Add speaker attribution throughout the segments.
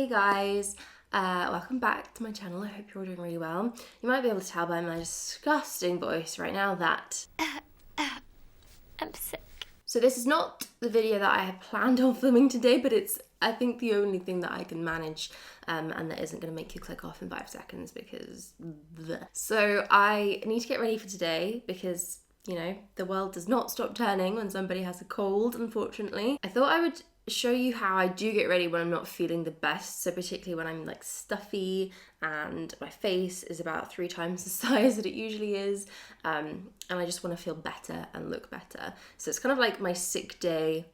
Speaker 1: guys, welcome back to my channel. I hope you're all doing really well. You might be able to tell by my disgusting voice right now that
Speaker 2: I'm sick.
Speaker 1: So this is not the video that I had planned on filming today, but it's, I think, the only thing that I can manage and that isn't going to make you click off in 5 seconds because So I need to get ready for today because, you know, the world does not stop turning when somebody has a cold, unfortunately. I thought I would show you how I do get ready when I'm not feeling the best, so particularly when I'm like stuffy and my face is about 3 times the size that it usually is, and I just want to feel better and look better. So it's kind of like my sick day,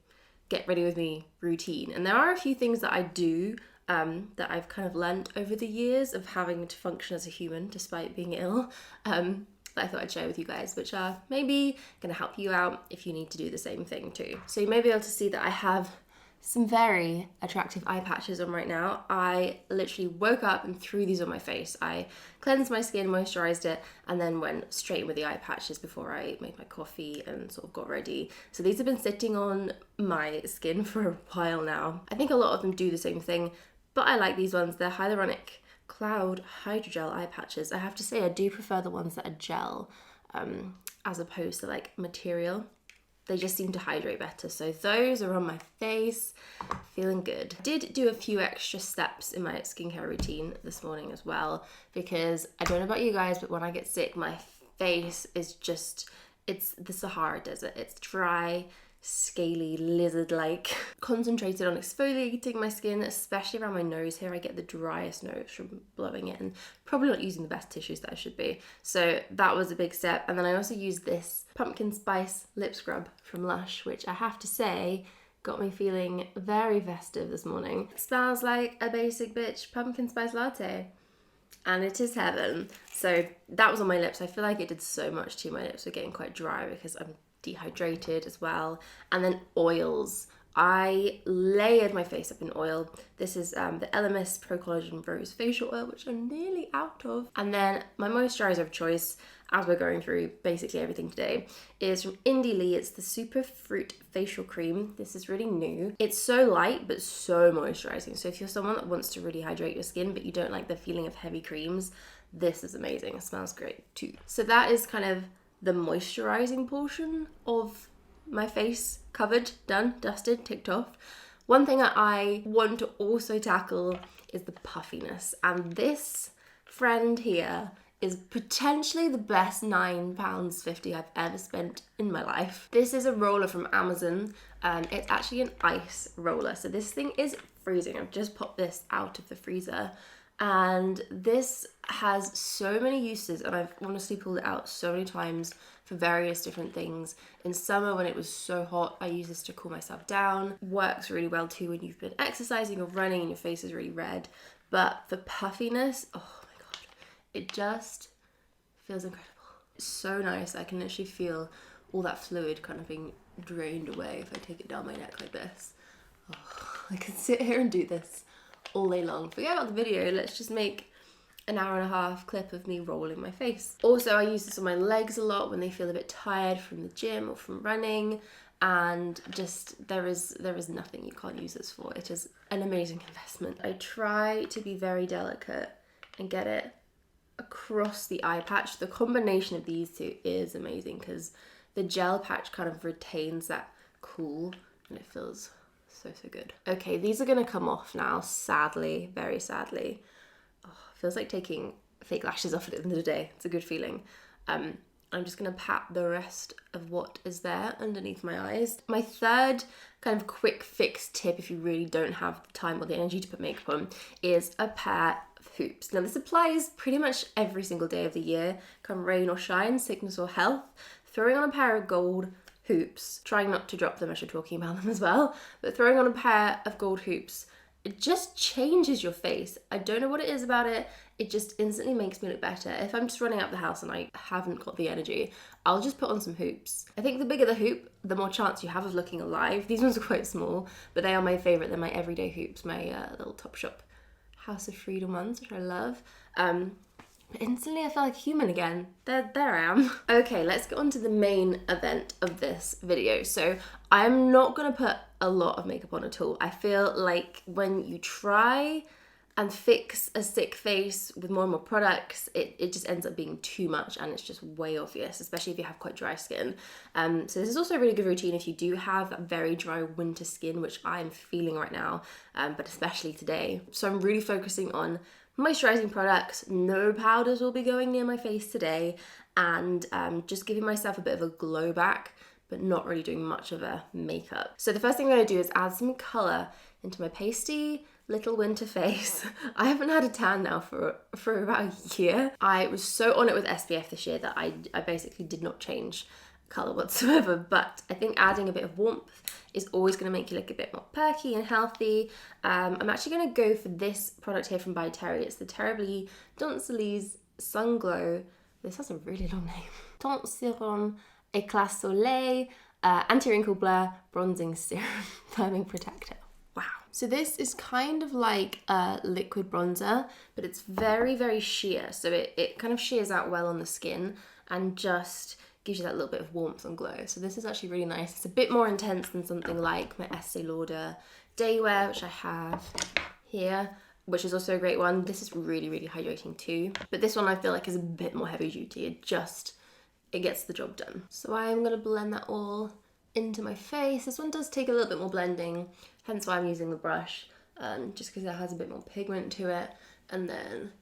Speaker 1: get ready with me routine. And there are a few things that I do that I've kind of learnt over the years of having to function as a human despite being ill, that I thought I'd share with you guys, which are maybe going to help you out if you need to do the same thing too. So you may be able to see that I have some very attractive eye patches on right now. I literally woke up and threw these on my face. I cleansed my skin, moisturized it, and then went straight in with the eye patches before I made my coffee and sort of got ready. So these have been sitting on my skin for a while now. I think a lot of them do the same thing, but I like these ones. They're Hyaluronic Cloud Hydra-Gel eye patches. I have to say I do prefer the ones that are gel as opposed to like material. They just seem to hydrate better. So those are on my face, feeling good. I did do a few extra steps in my skincare routine this morning as well, because I don't know about you guys, but when I get sick, my face is just, it's the Sahara Desert. It's dry, scaly, lizard-like. Concentrated on exfoliating my skin, especially around my nose here. I get the driest nose from blowing it and probably not using the best tissues that I should be. So that was a big step. And then I also used this pumpkin spice lip scrub from Lush, which I have to say got me feeling very festive this morning. It smells like a basic bitch pumpkin spice latte. And it is heaven. So that was on my lips. I feel like it did so much too. My lips were getting quite dry because I'm dehydrated as well. And then oils. I layered my face up in oil. This is the Elemis Pro-Collagen Rose Facial Oil, which I'm nearly out of. And then my moisturizer of choice, as we're going through basically everything today, is from Lee. It's the Super Fruit Facial Cream. This is really new. It's so light, but so moisturizing. So if you're someone that wants to really hydrate your skin, but you don't like the feeling of heavy creams, this is amazing. It smells great too. So that is kind of the moisturizing portion of my face covered, done, dusted, ticked off. One thing that I want to also tackle is the puffiness, and this friend here is potentially the best £9.50 I've ever spent in my life. This is a roller from Amazon. It's actually an ice roller, so this thing is freezing. I've just popped this out of the freezer, and this has so many uses, and I've honestly pulled it out so many times for various different things. In summer when it was so hot, I use this to cool myself down. Works really well too when you've been exercising or running and your face is really red. But for puffiness, oh my god, it just feels incredible. It's so nice. I can literally feel all that fluid kind of being drained away if I take it down my neck like this. Oh, I could sit here and do this all day long. Forget about the video, let's just make an 1.5 hour clip of me rolling my face. Also, I use this on my legs a lot when they feel a bit tired from the gym or from running, and just there is nothing you can't use this for. It is an amazing investment. I try to be very delicate and get it across the eye patch. The combination of these two is amazing because the gel patch kind of retains that cool and it feels so good. Okay, these are gonna come off now, sadly, very sadly. Oh, feels like taking fake lashes off at the end of the day. It's a good feeling. I'm just gonna pat the rest of what is there underneath my eyes. My third kind of quick fix tip, if you really don't have the time or the energy to put makeup on, is a pair of hoops. Now this applies pretty much every single day of the year, come rain or shine, sickness or health. Throwing on a pair of gold hoops, trying not to drop them as you're talking about them as well, but throwing on a pair of gold hoops, it just changes your face. I don't know what it is about it. It just instantly makes me look better. If I'm just running out the house and I haven't got the energy, I'll just put on some hoops. I think the bigger the hoop, the more chance you have of looking alive. These ones are quite small, but they are my favorite. They're my everyday hoops, my little Topshop House of Freedom ones, which I love. Instantly I feel like a human again. There I am. Okay, let's get on to the main event of this video. So I'm not gonna put a lot of makeup on at all. I feel like when you try and fix a sick face with more and more products, it just ends up being too much and it's just way obvious, especially if you have quite dry skin. So this is also a really good routine if you do have very dry winter skin, which I'm feeling right now, but especially today. So I'm really focusing on moisturizing products, no powders will be going near my face today, and just giving myself a bit of a glow back, but not really doing much of a makeup. So the first thing I'm going to do is add some colour into my pasty little winter face. I haven't had a tan now for about a year. I was so on it with SPF this year that I basically did not change colour whatsoever, but I think adding a bit of warmth is always going to make you look a bit more perky and healthy. I'm actually going to go for this product here from By Terry. It's the Terrybly Densiliss Sun Glow. This has a really long name. Teint Serum Eclat Soleil Anti-Wrinkle Blur Bronzing Serum Firming Protector. Wow. So this is kind of like a liquid bronzer, but it's very, very sheer. So it kind of sheers out well on the skin and just gives you that little bit of warmth and glow. So this is actually really nice. It's a bit more intense than something like my Estee Lauder Day Wear, which I have here, which is also a great one. This is really, really hydrating too. But this one I feel like is a bit more heavy duty. It gets the job done. So I'm gonna blend that all into my face. This one does take a little bit more blending, hence why I'm using the brush, just because it has a bit more pigment to it. And then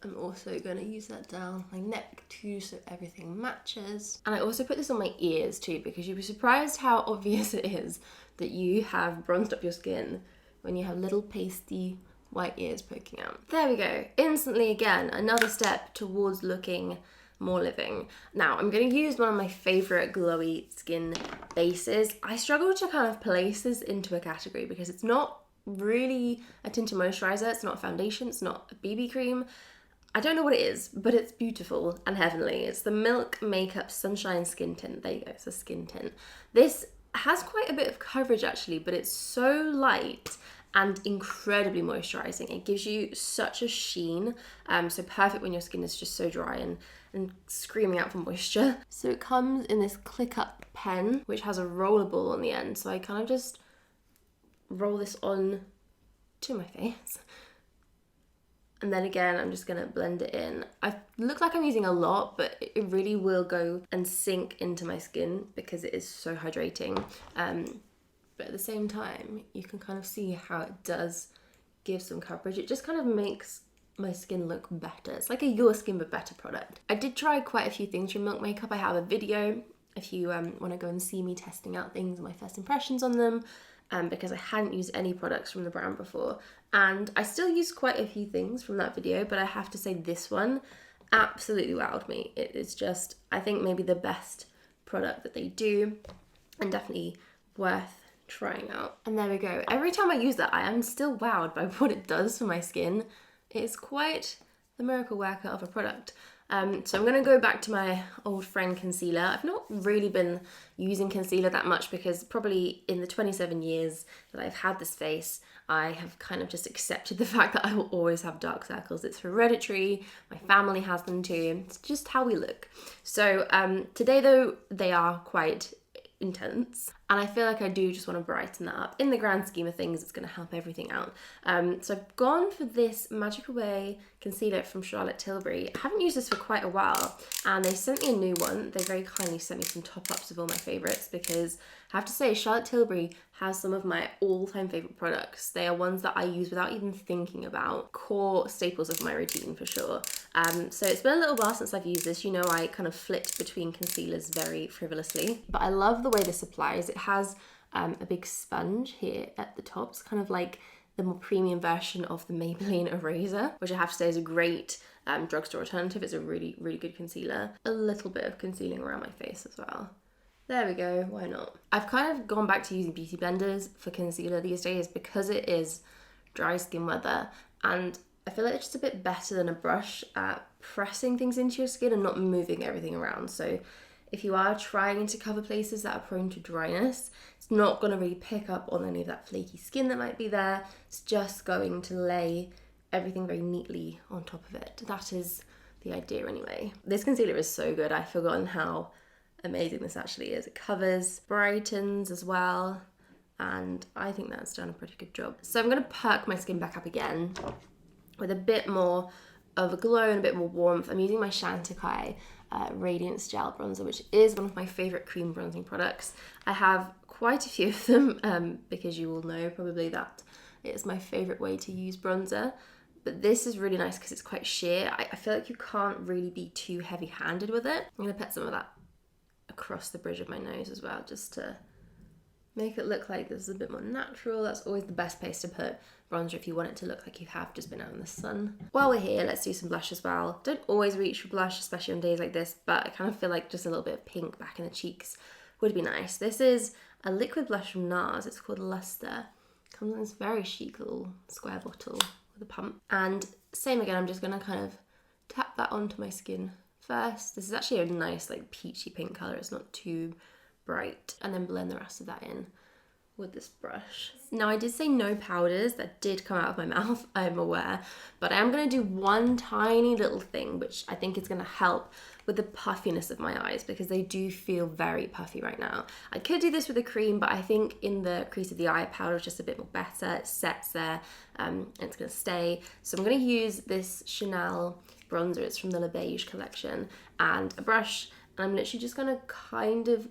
Speaker 1: I'm also going to use that down my neck too, so everything matches. And I also put this on my ears too, because you'd be surprised how obvious it is that you have bronzed up your skin when you have little pasty white ears poking out. There we go. Instantly, again, another step towards looking more living. Now I'm going to use one of my favourite glowy skin bases. I struggle to kind of place this into a category because it's not really a tinted moisturiser, it's not a foundation, it's not a BB cream. I don't know what it is, but it's beautiful and heavenly. It's the Milk Makeup Sunshine Skin Tint. There you go, it's a skin tint. This has quite a bit of coverage actually, but it's so light and incredibly moisturising. It gives you such a sheen, so perfect when your skin is just so dry and screaming out for moisture. So it comes in this click up pen, which has a rollable on the end. So I kind of just roll this on to my face. And then again, I'm just gonna blend it in. I look like I'm using a lot, but it really will go and sink into my skin because it is so hydrating. But at the same time, you can kind of see how it does give some coverage. It just kind of makes my skin look better. It's like a Your Skin But Better product. I did try quite a few things from Milk Makeup. I have a video if you want to go and see me testing out things and my first impressions on them, because I hadn't used any products from the brand before. And I still used quite a few things from that video, but I have to say this one absolutely wowed me. It is just, I think, maybe the best product that they do, and definitely worth trying out. And there we go. Every time I use that, I am still wowed by what it does for my skin. It's quite the miracle worker of a product. So I'm going to go back to my old friend concealer. I've not really been using concealer that much because probably in the 27 years that I've had this face, I have kind of just accepted the fact that I will always have dark circles. It's hereditary. My family has them too. It's just how we look. So today though, they are quite intense, and I feel like I do just want to brighten that up. In the grand scheme of things, it's going to help everything out. So I've gone for this Magic Away concealer from Charlotte Tilbury. I haven't used this for quite a while, and they sent me a new one. They very kindly sent me some top-ups of all my favourites, because I have to say Charlotte Tilbury has some of my all-time favourite products. They are ones that I use without even thinking about. Core staples of my routine for sure. So it's been a little while since I've used this. You know, I kind of flipped between concealers very frivolously, but I love the way this applies. It has a big sponge here at the top. It's kind of like the more premium version of the Maybelline Eraser, which I have to say is a great drugstore alternative. It's a really, really good concealer. A little bit of concealing around my face as well. There we go, why not? I've kind of gone back to using beauty blenders for concealer these days because it is dry skin weather, and I feel like it's just a bit better than a brush at pressing things into your skin and not moving everything around. So if you are trying to cover places that are prone to dryness, it's not going to really pick up on any of that flaky skin that might be there. It's just going to lay everything very neatly on top of it. That is the idea anyway. This concealer is so good. I've forgotten how amazing this actually is. It covers, brightens as well, and I think that's done a pretty good job. So I'm going to perk my skin back up again with a bit more of a glow and a bit more warmth. I'm using my Chantecaille Radiance Gel Bronzer, which is one of my favourite cream bronzing products. I have quite a few of them because you all know probably that it's my favourite way to use bronzer. But this is really nice because it's quite sheer. I feel like you can't really be too heavy-handed with it. I'm going to put some of that across the bridge of my nose as well, just to make it look like this is a bit more natural. That's always the best place to put bronzer if you want it to look like you have just been out in the sun. While we're here, let's do some blush as well. Don't always reach for blush, especially on days like this, but I kind of feel like just a little bit of pink back in the cheeks would be nice. This is a liquid blush from Nars. It's called Luster. Comes in this very chic little square bottle with a pump. And same again, I'm just gonna kind of tap that onto my skin first. This is actually a nice like peachy pink colour. It's not too bright. And then blend the rest of that in with this brush. Now I did say no powders, that did come out of my mouth, I'm aware, but I am going to do one tiny little thing which I think is going to help with the puffiness of my eyes because they do feel very puffy right now. I could do this with a cream, but I think in the crease of the eye, powder is just a bit more better. It sets there and it's going to stay. So I'm going to use this Chanel bronzer. It's from the Beiges collection, and a brush, and I'm literally just going to kind of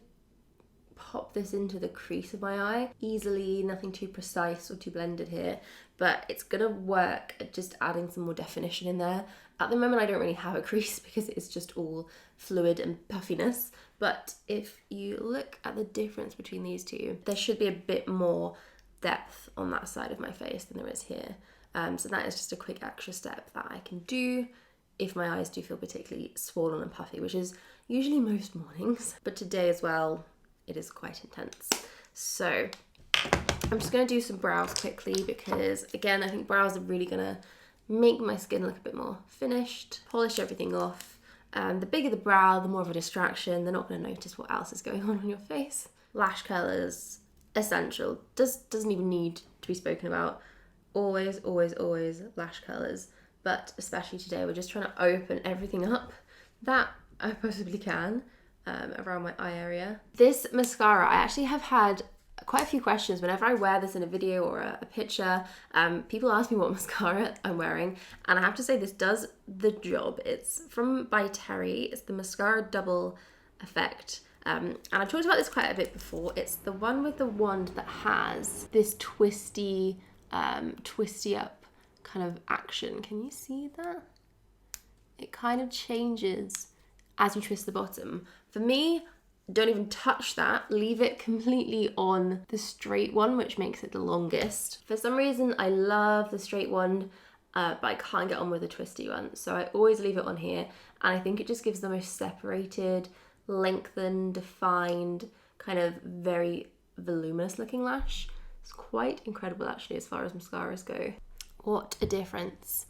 Speaker 1: pop this into the crease of my eye easily, nothing too precise or too blended here, but it's gonna work at just adding some more definition in there. At the moment I don't really have a crease because it's just all fluid and puffiness, but if you look at the difference between these two, there should be a bit more depth on that side of my face than there is here. So that is just a quick extra step that I can do if my eyes do feel particularly swollen and puffy, which is usually most mornings, but today as well it is quite intense. So I'm just going to do some brows quickly because again I think brows are really going to make my skin look a bit more finished, polish everything off. The bigger the brow, the more of a distraction. They're not going to notice what else is going on your face. Lash colours, essential. Doesn't even need to be spoken about. Always, always, always lash colours. But especially today we're just trying to open everything up that I possibly can. Around my eye area. This mascara, I actually have had quite a few questions whenever I wear this in a video or a picture. People ask me what mascara I'm wearing, and I have to say this does the job. It's by Terry. It's the Mascara Double Effect. And I've talked about this quite a bit before. It's the one with the wand that has this twisty up kind of action. Can you see that? It kind of changes as you twist the bottom. For me, don't even touch that. Leave it completely on the straight one, which makes it the longest. For some reason, I love the straight one, but I can't get on with the twisty one. So I always leave it on here. And I think it just gives the most separated, lengthened, defined, kind of very voluminous looking lash. It's quite incredible actually as far as mascaras go. What a difference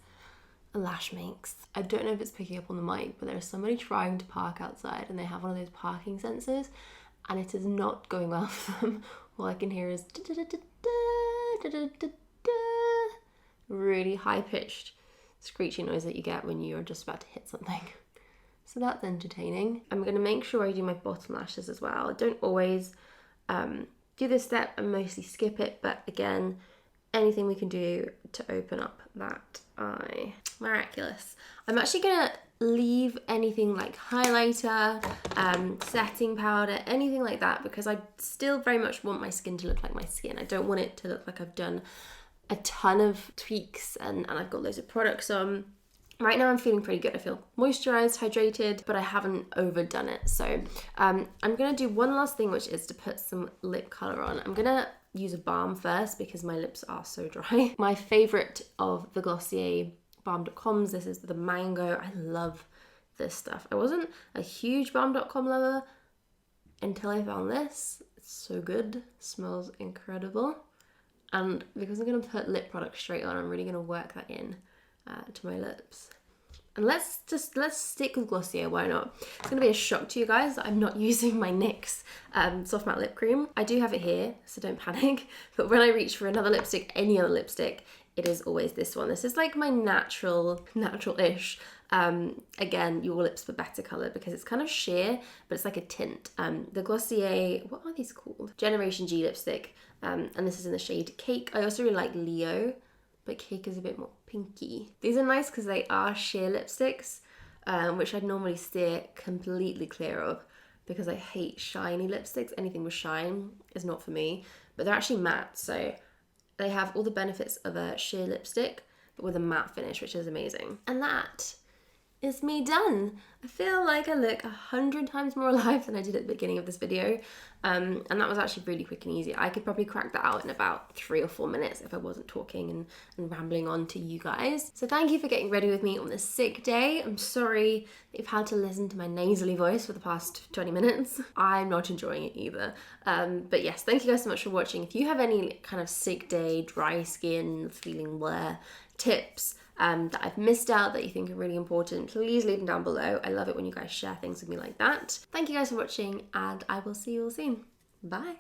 Speaker 1: a lash makes. I don't know if it's picking up on the mic, but there's somebody trying to park outside and they have one of those parking sensors and it is not going well for them. All I can hear is really high-pitched screechy noise that you get when you're just about to hit something. So that's entertaining. I'm going to make sure I do my bottom lashes as well. I don't always do this step, I mostly skip it, but again, anything we can do to open up that eye. Miraculous. I'm actually gonna leave anything like highlighter, setting powder, anything like that, because I still very much want my skin to look like my skin. I don't want it to look like I've done a ton of tweaks and I've got loads of products on. Right now I'm feeling pretty good. I feel moisturized, hydrated, but I haven't overdone it. So I'm gonna do one last thing, which is to put some lip color on. I'm gonna use a balm first because my lips are so dry. My favorite of the Glossier Balm.coms, this is the Mango. I love this stuff. I wasn't a huge Balm.com lover until I found this. It's so good, smells incredible. And because I'm gonna put lip product straight on, I'm really gonna work that in to my lips. And let's stick with Glossier, why not? It's gonna be a shock to you guys that I'm not using my NYX Soft Matte Lip Cream. I do have it here, so don't panic. But when I reach for another lipstick, any other lipstick, it is always this one. This is like my natural-ish. Again, your lips were better color because it's kind of sheer, but it's like a tint. The Glossier, what are these called? Generation G lipstick. And this is in the shade Cake. I also really like Leo, but Cake is a bit more Pinky. These are nice because they are sheer lipsticks, which I'd normally steer completely clear of because I hate shiny lipsticks. Anything with shine is not for me, but they're actually matte, so they have all the benefits of a sheer lipstick, but with a matte finish, which is amazing. And that is me done. I feel like I look 100 times more alive than I did at the beginning of this video. And that was actually really quick and easy. I could probably crack that out in about 3 or 4 minutes if I wasn't talking and rambling on to you guys. So thank you for getting ready with me on this sick day. I'm sorry that you've had to listen to my nasally voice for the past 20 minutes. I'm not enjoying it either. But yes, thank you guys so much for watching. If you have any kind of sick day, dry skin, feeling bleh tips that I've missed out that you think are really important, please leave them down below. I love it when you guys share things with me like that. Thank you guys for watching, and I will see you all soon. Bye.